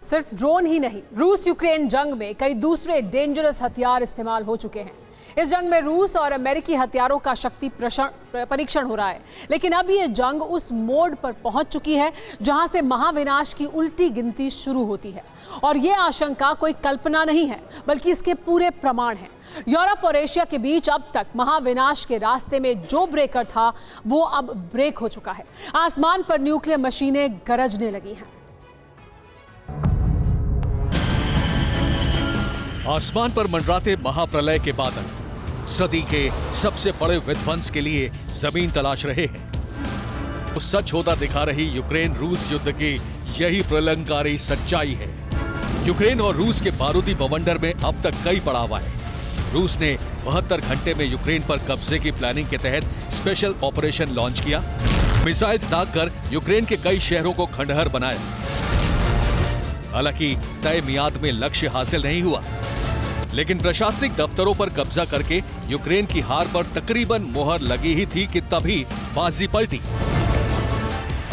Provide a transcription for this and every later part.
सिर्फ ड्रोन ही नहीं, रूस यूक्रेन जंग में कई दूसरे डेंजरस हथियार इस्तेमाल हो चुके हैं। इस जंग में रूस और अमेरिकी हथियारों का शक्ति परीक्षण हो रहा है। लेकिन अब ये जंग उस मोड़ पर पहुंच चुकी है जहां से महाविनाश की उल्टी गिनती शुरू होती है। और ये आशंका कोई कल्पना नहीं है, बल्कि इसके पूरे प्रमाण हैं। यूरोप और एशिया के बीच अब तक महाविनाश के रास्ते में जो ब्रेकर था, वो अब ब्रेक हो चुका है। आसमान पर न्यूक्लियर मशीनें गरजने लगी हैं। आसमान पर मंडराते महाप्रलय के बादल सदी के सबसे बड़े विध्वंस के लिए जमीन तलाश रहे हैं। तो सच होता दिखा रही यूक्रेन रूस युद्ध की यही प्रलंकारी सच्चाई है। यूक्रेन और रूस के बारूदी बवंडर में अब तक कई पड़ाव आए। रूस ने 72 घंटे में यूक्रेन पर कब्जे की प्लानिंग के तहत स्पेशल ऑपरेशन लॉन्च किया। मिसाइल्स दागकर यूक्रेन के कई शहरों को खंडहर बनाया। हालांकि तय मियाद में लक्ष्य हासिल नहीं हुआ, लेकिन प्रशासनिक दफ्तरों पर कब्जा करके यूक्रेन की हार पर तकरीबन मोहर लगी ही थी कि तभी बाजी पलटी।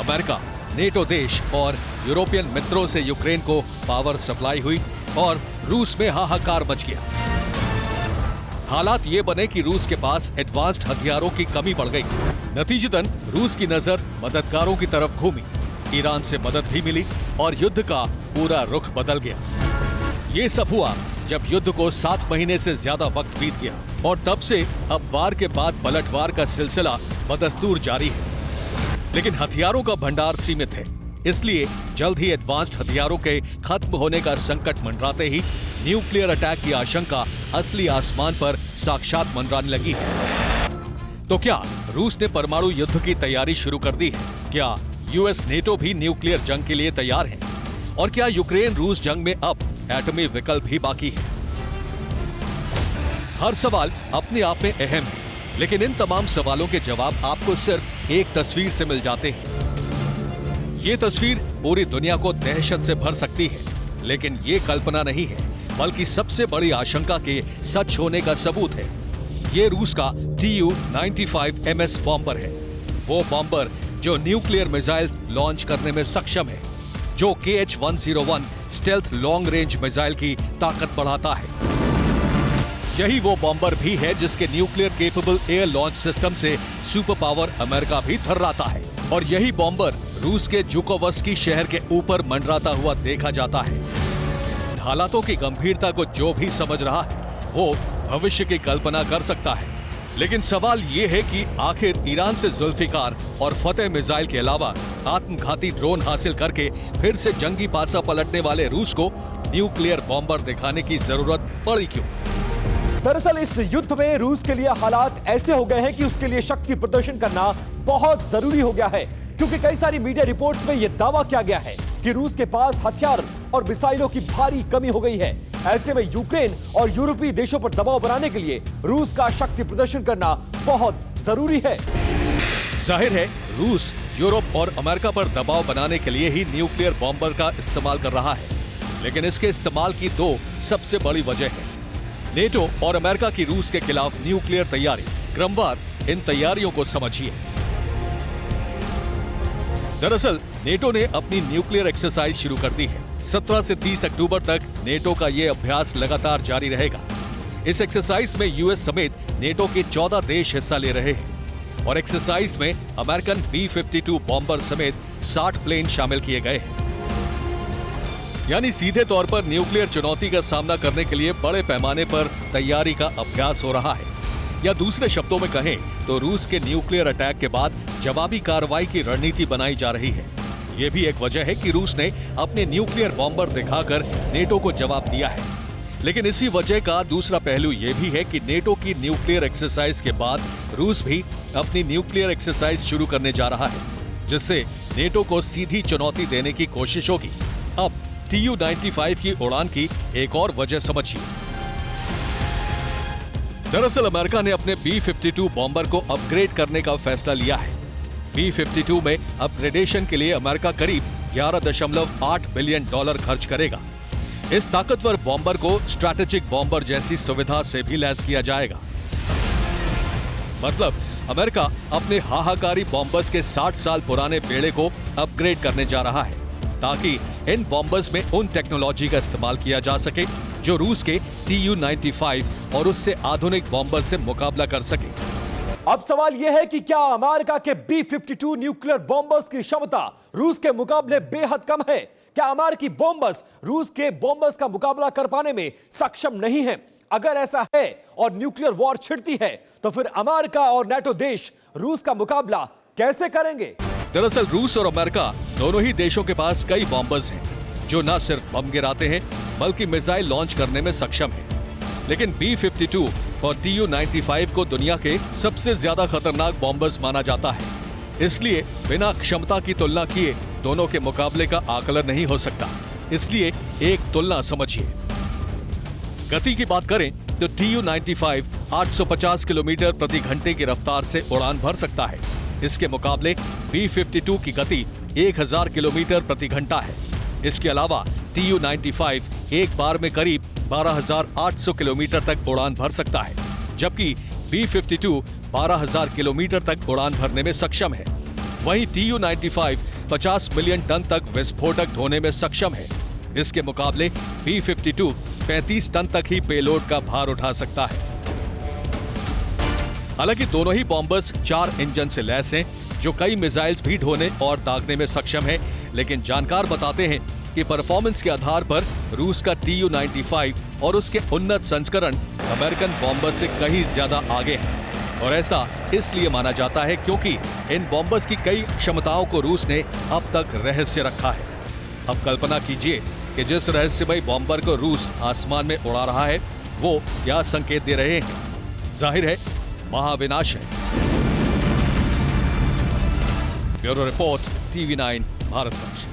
अमेरिका, नेटो देश और यूरोपियन मित्रों से यूक्रेन को पावर सप्लाई हुई और रूस में हाहाकार मच गया। हालात ये बने कि रूस के पास एडवांस्ड हथियारों की कमी पड़ गई। नतीजतन रूस की नजर मददगारों की तरफ घूमी। ईरान से मदद भी मिली और युद्ध का पूरा रुख बदल गया। ये सब हुआ जब युद्ध को 7 महीने से ज्यादा वक्त बीत गया और तब से अब वार के बाद पलटवार का सिलसिला बदस्तूर जारी है। लेकिन हथियारों का भंडार सीमित है, इसलिए जल्द ही एडवांस्ड हथियारों के खत्म होने का संकट मंडराते ही न्यूक्लियर अटैक की आशंका असली आसमान पर साक्षात मंडराने लगी है। तो क्या रूस ने परमाणु युद्ध की तैयारी शुरू कर दी है? क्या यूएस नेटो भी न्यूक्लियर जंग के लिए तैयार है? और क्या यूक्रेन रूस जंग में अब एटमी विकल्प ही बाकी है? हर सवाल अपने आप में अहम है, लेकिन इन तमाम सवालों के जवाब आपको सिर्फ एक तस्वीर से मिल जाते हैं। ये तस्वीर पूरी दुनिया को दहशत से भर सकती है, लेकिन ये कल्पना नहीं है, बल्कि सबसे बड़ी आशंका के सच होने का सबूत है। ये रूस का Tu-95 MS बॉम्बर है। वो बॉम्बर जो न्यूक्लियर मिसाइल लॉन्च करने में सक्षम है, जो KH-101 stealth long range missile की ताकत बढ़ाता है। यही वो बॉम्बर भी है जिसके nuclear capable air launch system से सुपर पावर अमेरिका भी थर्राता है। और यही बॉम्बर रूस के जुकोवस्की शहर के ऊपर मंडराता हुआ देखा जाता है। हालातों की गंभीरता को जो भी समझ रहा है, वो भविष्य की कल्पना कर सकता है। लेकिन सवाल ये है कि आखिर ईरान से जुल्फिकार और फतेह मिसाइल के अलावा आत्मघाती ड्रोन हासिल करके फिर से जंगी पासा पलटने वाले रूस को न्यूक्लियर बॉम्बर दिखाने की जरूरत पड़ी क्यों? दरअसल इस युद्ध में रूस के लिए हालात ऐसे हो गए हैं कि उसके लिए शक्ति प्रदर्शन करना बहुत जरूरी हो गया है, क्योंकि कई सारी मीडिया रिपोर्ट्स में यह दावा किया गया है कि रूस के पास हथियार और मिसाइलों की भारी कमी हो गई है। ऐसे में यूक्रेन और यूरोपीय देशों पर दबाव बनाने के लिए रूस का शक्ति प्रदर्शन करना बहुत जरूरी है। जाहिर है रूस यूरोप और अमेरिका पर दबाव बनाने के लिए ही न्यूक्लियर बॉम्बर का इस्तेमाल कर रहा है, लेकिन इसके इस्तेमाल की दो सबसे बड़ी वजह है। नेटो और अमेरिका की रूस के खिलाफ न्यूक्लियर तैयारी। क्रमवार इन तैयारियों को समझिए। दरअसल नेटो ने अपनी न्यूक्लियर एक्सरसाइज शुरू कर दी है। 17 से 30 अक्टूबर तक नेटो का ये अभ्यास लगातार जारी रहेगा। इस एक्सरसाइज में यूएस समेत नेटो के 14 देश हिस्सा ले रहे हैं और एक्सरसाइज में अमेरिकन B-52 बॉम्बर समेत 60 प्लेन शामिल किए गए हैं। यानी सीधे तौर पर न्यूक्लियर चुनौती का सामना करने के लिए बड़े पैमाने पर तैयारी का अभ्यास हो रहा है। या दूसरे शब्दों में कहें तो रूस के न्यूक्लियर अटैक के बाद जवाबी कार्रवाई की रणनीति बनाई जा रही है। ये भी एक वजह है कि रूस ने अपने न्यूक्लियर बॉम्बर दिखाकर नेटो को जवाब दिया है। लेकिन इसी वजह का दूसरा पहलू ये भी है कि नेटो की न्यूक्लियर एक्सरसाइज के बाद रूस भी अपनी न्यूक्लियर एक्सरसाइज शुरू करने जा रहा है, जिससे नेटो को सीधी चुनौती देने की कोशिश होगी। अब Tu-95 की उड़ान की एक और वजह समझिए। दरअसल अमेरिका ने अपने B-52 बॉम्बर को अपग्रेड करने का फैसला लिया है। B-52 में अपग्रेडेशन के लिए अमेरिका करीब $11.8 बिलियन खर्च करेगा। इस ताकतवर बॉम्बर को स्ट्रैटेजिक बॉम्बर जैसी सुविधा से भी लैस किया जाएगा। मतलब अमेरिका अपने हाहाकारी बॉम्बर्स के 60 साल पुराने बेड़े को अपग्रेड करने जा रहा है, ताकि इन बॉम्बर्स में उन टेक्नोलॉजी का इस्तेमाल किया जा सके जो रूस के Tu-95 और उससे आधुनिक बॉम्बर से मुकाबला कर सके। अब सवाल यह है कि क्या अमेरिका के B-52 न्यूक्लियर बॉम्बर्स की क्षमता रूस के मुकाबले बेहद कम है? क्या अमेरिकी बॉम्बर्स रूस के बॉम्बर्स का मुकाबला कर पाने में सक्षम नहीं हैं? अगर ऐसा है और न्यूक्लियर वॉर छिड़ती है तो फिर अमेरिका और नाटो देश रूस का मुकाबला कैसे करेंगे? दरअसल रूस और अमेरिका दोनों ही देशों के पास कई बॉम्बर्स हैं जो न सिर्फ बम गिराते हैं बल्कि मिसाइल लॉन्च करने में सक्षम हैं। लेकिन B-52 और Tu-95 को दुनिया के सबसे ज्यादा खतरनाक बॉम्बर्स माना जाता है, इसलिए बिना क्षमता की तुलना किए दोनों के मुकाबले का आकलन नहीं हो सकता। इसलिए एक तुलना समझिए। गति की बात करें तो Tu-95 850 किलोमीटर प्रति घंटे की रफ्तार से उड़ान भर सकता है। इसके मुकाबले B-52 की गति 1000 किलोमीटर प्रति घंटा है। इसके अलावा Tu-95 एक बार में करीब 12,800 किलोमीटर तक उड़ान भर सकता है, जबकि B-52 12,000 किलोमीटर तक उड़ान भरने में सक्षम है। वहीं Tu-95 50 मिलियन टन तक विस्फोटक ढोने में सक्षम है। इसके मुकाबले B-52 35 टन तक ही पेलोड का भार उठा सकता है। हालांकि दोनों ही बॉम्बर्स 4 इंजन से लैस हैं जो कई मिसाइल्स भी ढोने और दागने में सक्षम है, लेकिन जानकार बताते हैं कि परफॉर्मेंस के आधार पर रूस का Tu-95 और उसके उन्नत संस्करण अमेरिकन बॉम्बर से कहीं ज्यादा आगे है। और ऐसा इसलिए माना जाता है क्योंकि इन बॉम्बर्स की कई क्षमताओं को रूस ने अब तक रहस्य रखा है। अब कल्पना कीजिए कि जिस रहस्यमय बॉम्बर को रूस आसमान में उड़ा रहा है वो क्या संकेत दे रहे हैं? जाहिर है महाविनाश है। Bureau report, TV9 Bharatvarsh.